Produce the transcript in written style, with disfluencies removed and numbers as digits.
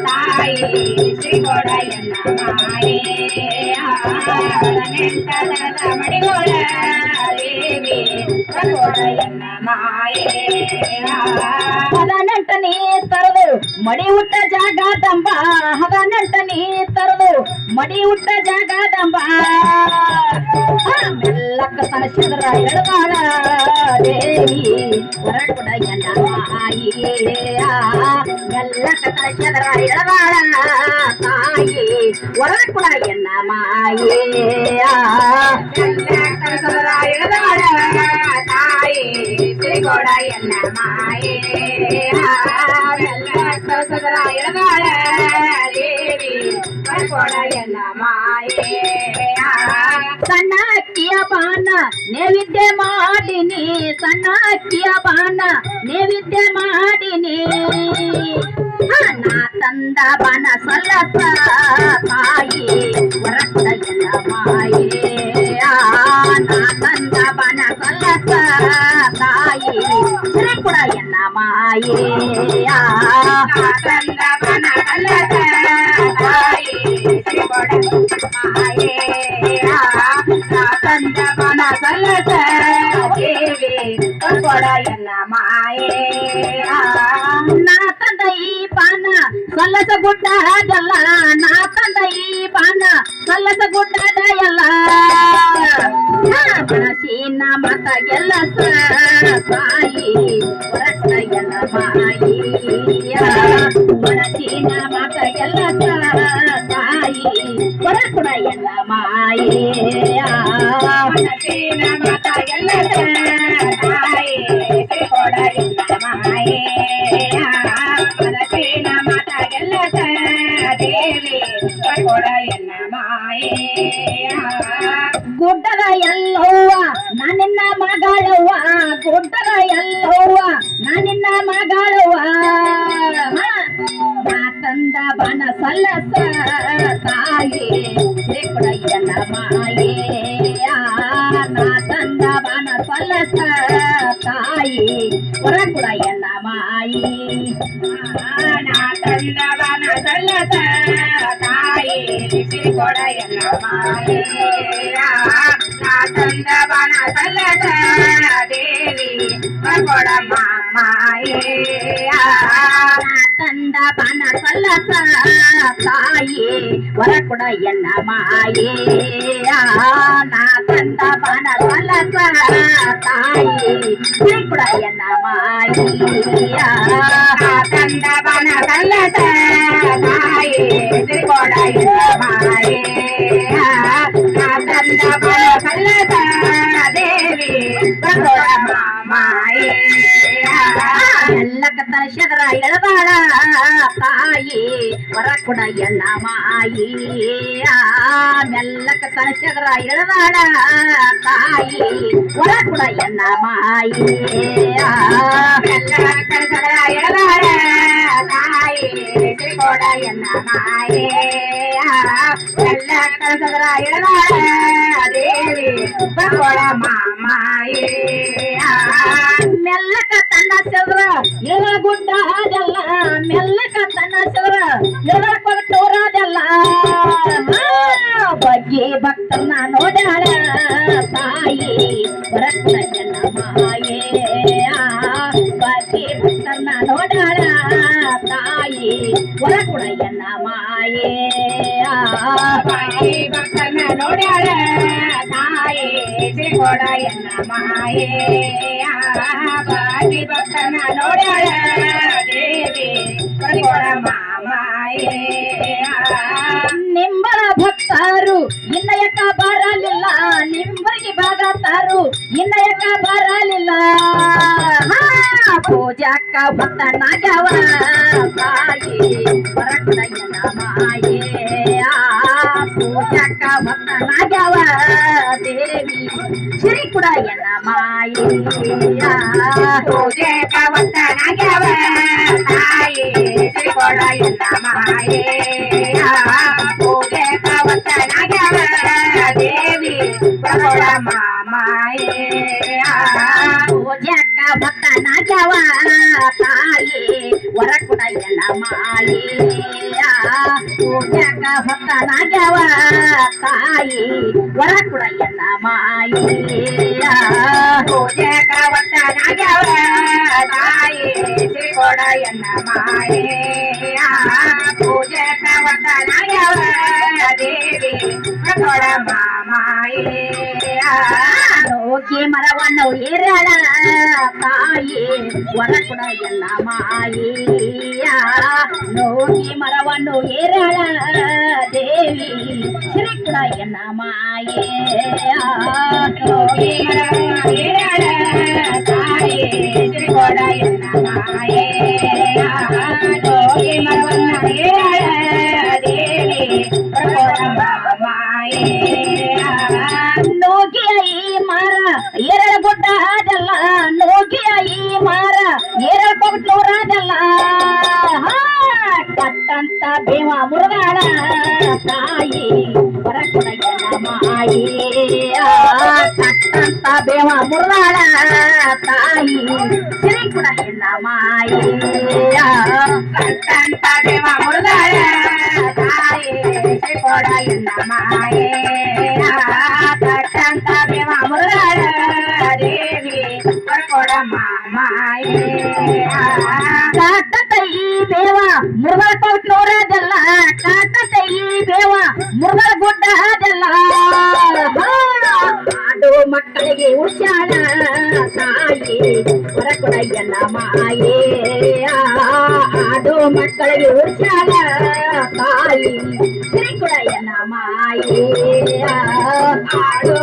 ತಾಯಿ ಶ್ರೀ ಕೊಡಯನ್ನ ಮಾಯೇ ನೆಂಟದ ಮಡಿಗೋಳ ದೇವಿ ಕೊಡಯನ್ನ ಮಾಯೇ 18ನೇ ತರದು ಮಡಿ ಹುಟ್ಟ ಜಾಗದಂಬ 18ನೇ ತರದು ಮಡಿ ಹುಟ್ಟ ಜಾಗದಂಬ ಮೆಲ್ಲಕ್ಕ ತನಸಿದ್ರ ಎಡಗಾಳ ದೇವಿ ಹೊರಕೊಡಯನ್ನ ಮಾಯೇ ಮೆಲ್ಲಕ್ಕ ತನಸಿದ್ರ ಎಡಗಾಳ ತಾಯಿ ಹೊರಕೊಡಯನ್ನ ಮಾಯೇ ಮೆಲ್ಲಕ್ಕ ತನಸಿದ್ರ ಎಡಗಾಳ ತಾಯಿ ಶ್ರೀ ಕೊಡಯನ್ನ ಮಾಯೇ ಮೆಲ್ಲಕ್ಕ ತನಸಿದ್ರ ಎಡಗಾಳ ದೇವಿ ಹೊರಕೊಡಯನ್ನ ಮಾಯೇ ಸಣ್ಣ ಅಕ್ಕಿಯ ಬಾನ ನೈವೇದ್ಯ ಮಾಡಿನಿ ಸಣ್ಣ ಅಕ್ಕಿಯ ಬಾನ ನೈವೇದ್ಯ ಮಾಡಿನಿ ನಾ ತಂದ ಬಾನ ಸಲ್ಲಸ ತಾಯಿ ಹೊರಕೊಡಯನ್ನ ಮಾಯೇ ನಾ ತಂದ ಬಾನ ಸಲ್ಲಸ ತಾಯಿ ಹೊರಕೊಡಯನ್ನ ಮಾಯೇ ನಾ ತಂದ ಬಾನ ಸಲ್ಲಸ ತಾಯಿ ಹೊರಕೊಡಯನ್ನ ಮಾಯೇ ತಂದ ಮನ ಸಲ್ಲಸ ದೇವಿ ಕೊಡಯನ್ನ ಮಾಯೇ ನಾ ತಂದ ಈ ಪಾನ ಸಲ್ಲಸ ಗುಡ್ಡದಲ್ಲ ನಾ ತಂದ ಈ ಪಾನ ಸಲ್ಲಸ ಗುಡ್ಡದ ಎಲ್ಲ ಮನಸ್ಸಿನ ಮತ ಗೆಲ್ಲಸ ತಾಯಿ ಹೊರಕೊಡಯನ್ನ ಮಾಯೇ ಮನಸ್ಸಿನ ಮತ ಗೆಲ್ಲಸ ತಾಯಿ ಹೊರಕೊಡಯನ್ನ ಮಾಯೇ ಮನಸ್ಸಿನ ಮತ ಗೆಲ್ಲಸ ತಾಯಿ ಕೊಡಯನ್ನ ಮಾಯೇ ಮನಸ್ಸಿನ ಮತ ಗೆಲ್ಲಸ ದೇವಿ ಕೊಡಯನ್ನ ಮಾಯೇ ಗುಡ್ಡದ ಎಲ್ಲವ್ವ ನಾನಿನ್ನ ಮಗಳವ್ವ ಗುಡ್ಡದ ಎಲ್ಲವ್ವ ನಾನಿನ್ನ ಮಗಳವ್ವ ನಾ ತಂದ ಬನ ಸಲ್ಲಸ ತಾಯಿ ಶ್ರೀ ಕೊಡಯನ್ನ ಮಾಯೇ ನಾ ತಂದ ಬನ ಸಲ್ಲಸ ತಾಯಿ ಹೊರಕೊಡಯನ್ನ ಮಾಯೇ ನಾ ತಂದ ಬನ ಸಲ್ಲಸ ತಾಯಿ ಶ್ರೀ ಕೊಡಯನ್ನ ಮಾಯೇ ನಾ ತಂದ ಬನ ಸಲ್ಲಸ ದೇವಿ ಹೊರಕೊಡಮ್ಮ ಮಾಯೇ ತಂದ ಬನ ಸಲ್ಲಸ ತಾಯಿ ಹೊರಕೊಡಯನ್ನ ಮಾಯೇ ನಾ ತಂದ ಬನ ಸಲ್ಲಸ ತಾಯಿ ಹೊರಕೊಡಯನ್ನ ಮಾಯೇ ತಂದ ಬನ ಸಲ್ಲಸ ತಾಯಿ ಹೊರಕೊಡಯನ್ನ ಮಾಯೇ ನಾ ತಂದ ಬನ ಸಲ್ಲಸ ದೇವಿ ಹೊರಕೊಡಮ್ಮ ಮಾಯೇ ಎಲ್ಲಕ್ಕ ತನಸಿದ್ರ ಎಡದಾಳ ತಾಯಿ ಹೊರಕೊಡಯನ್ನ ಮಾಯೇ ಮೆಲ್ಲಕ್ಕ ತನಸಿದ್ರ ಎಡದಾಳ ತಾಯಿ ಹೊರಕೊಡಯನ್ನ ಮಾಯೇ ಮೆಲ್ಲಕ್ಕ ತನಸಿದ್ರ ಎಡದಾಳ ತಾಯಿ ಶ್ರೀ ಕೊಡಯನ್ನ ಮಾಯೇ ಮೆಲ್ಲಕ್ಕ ತನಸಿದ್ರ ಎಡದಾಳ ದೇವಿ ಹೊರಕೊಡಮ್ಮ ಮಾಯೇ ಮೆಲ್ಲಕ ತನ್ನ ಸದ್ರ ಎಳ ಗುಡ್ಡ ಅದಲ್ಲ ಮೆಲ್ಲಕ ತನ್ನ ಸದ್ರ ಎಳ ಕೊಟ್ಟೋರದಲ್ಲ ಬಗ್ಗೆ ಭಕ್ತನ ನೋಡಾಳ ತಾಯಿ ಹೊರಕೊಡಯನ್ನ ಮಾಯೇ ಬಗ್ಗೆ ಭಕ್ತನ ನೋಡಾಳ ತಾಯಿ ಹೊರಕೊಡಯನ್ನ ಮಾಯೇ ಬಗ್ಗೆ ಭಕ್ತನ ನೋಡಾಳ ತಾಯಿ ಶ್ರೀ ಕೊಡಯನ್ನ ಮಾಯೇ ಬಾಗಿ ಭಕ್ತನ ನೋಡಾಳ ದೇವಿ ಹೊರಕೊಡಮ್ಮ ಮಾಯೇ ನಿಂಬರ ಭಕ್ತರು ಇನ್ನ ಯಾಕ ಬರಲಿಲ್ಲ ನಿಂಬರಿಗೆ ಭಾಗತಾರು ಇನ್ನ ಯಾಕ ಬರಲಿಲ್ಲ ಪೂಜಾಕ್ಕ ಭಕ್ತನಾಗವ ತಾಯಿ ಹೊರಕೊಡಯನ್ನ ಮಾಯೇ ಪೂಜಾಕ್ಕ ಭಕ್ತನಾಗವ ದೇವಿ ಶ್ರೀ ಕೊಡಯನ್ನ ಮಾಯೇ ಪೂಜಾಕ್ಕ ಭಕ್ತನಾಗವ ತಾಯಿ ಶ್ರೀ ಕೊಡಯನ್ನ ಮಾಯೇ ಪೂಜಾಕ್ಕ ಭಕ್ತನಾಗವ ದೇವಿ ಹೊರಕೊಡಮ್ಮ ಮಾಯೇ ಪೂಜಾಕ್ಕ ಭಕ್ತ ನಾಗ್ಯಾವ ತಾಯಿ ಹೊರಕುಡಯ್ಯನ ಮಾಯೇಯ ಪೂಜಾಕ ಹೊತ್ತ ನಾಗ್ಯಾವ ತಾಯಿ ಹೊರಕುಡಯ್ಯನ ಮಾಯೇಯ ಪೂಜಾಕ ಹೊತ್ತ ನಾಗ್ಯಾವ ತಾಯಿ ಶ್ರೀಕೊಡಯ್ಯನ ಮಾಯೇಯ ಪೂಜಾಕ ಹೊತ್ತ ನಾಗ್ಯಾವ ದೇವಿ ಕೊಡ ಮಾಯೇಯ ನೋಗಿ ಮರವನ್ನು ಏರಾಳ ತಾಯಿ ಹೊರಕುಡಯ್ಯನ ಮಾಯೇಯ ನೋಗಿ ಮರವನ್ನು ಏರಾಳ ದೇವಿ ಶ್ರೀಕುಡಯ್ಯನ ಮಾಯೇಯ ನೋಗಿ ಮರವನ್ನು ಏರಾಳ ತಾಯಿ ಶ್ರೀಕೊಡಯ್ಯನ ಮಾಯೇಯ ನೋಗಿ ಮರವನ್ನು ಏರಾಳ ದೇವಿ ಕೊಡ ಮಾಯೇಯ ನೋಗಿಯ ಈ ಮಾರ ಎರಳ ಗುಡ್ಡ ಅದಲ್ಲ ನೋಗಿಯ ಈ ಮಾರ ಎರಳ ಕೊಟ್ಟೂರಾದಲ್ಲ ಕಟ್ಟಂತ ಬೇವ ಮುರುಗಾಳ ತಾಯಿ ಹೊರಕುಡಯ್ಯನ ಮಾಯೇಯ ಕಟ್ಟಂತ ಬೇವ ಮುರುಗಾಳ ತಾಯಿ ಶ್ರೀಕುಡಯ್ಯನ ಮಾಯೇಯ ಕಟ್ಟಂತ ಬೇವ ಮುರುಗಾಳ ತಾಯಿ ಶ್ರೀಕೊಡಯ್ಯನ ಮಾಯೇಯ ಕಟ್ಟಂತ ಬೇವ ಮುರುಗಾಳ ದೇವಿ ಕೊಡ ಮಾಯೇಯ ಕಾಟತೈ ಬೇವ ಮುರುಗಳ ಕೊಟ್ಟೂರಾದಲ್ಲ ಕಾಟತೈ ಬೇವ ಮುರುಗಳ ಗುಡ್ಡ ಅದಲ್ಲ ಆಡು ಮಕ್ಕಳಿಗೆ ಉಡ್ಸ್ಯಾಳ ತಾಯಿ ಹೊರಕುಡಯ್ಯನ ಮಾಯೇಯ ಆಡು ಮಕ್ಕಳಿಗೆ ಉಡ್ಸ್ಯಾಳ ತಾಯಿ ಶ್ರೀಕುಡಯ್ಯನ ಮಾಯೇಯ ಆಡು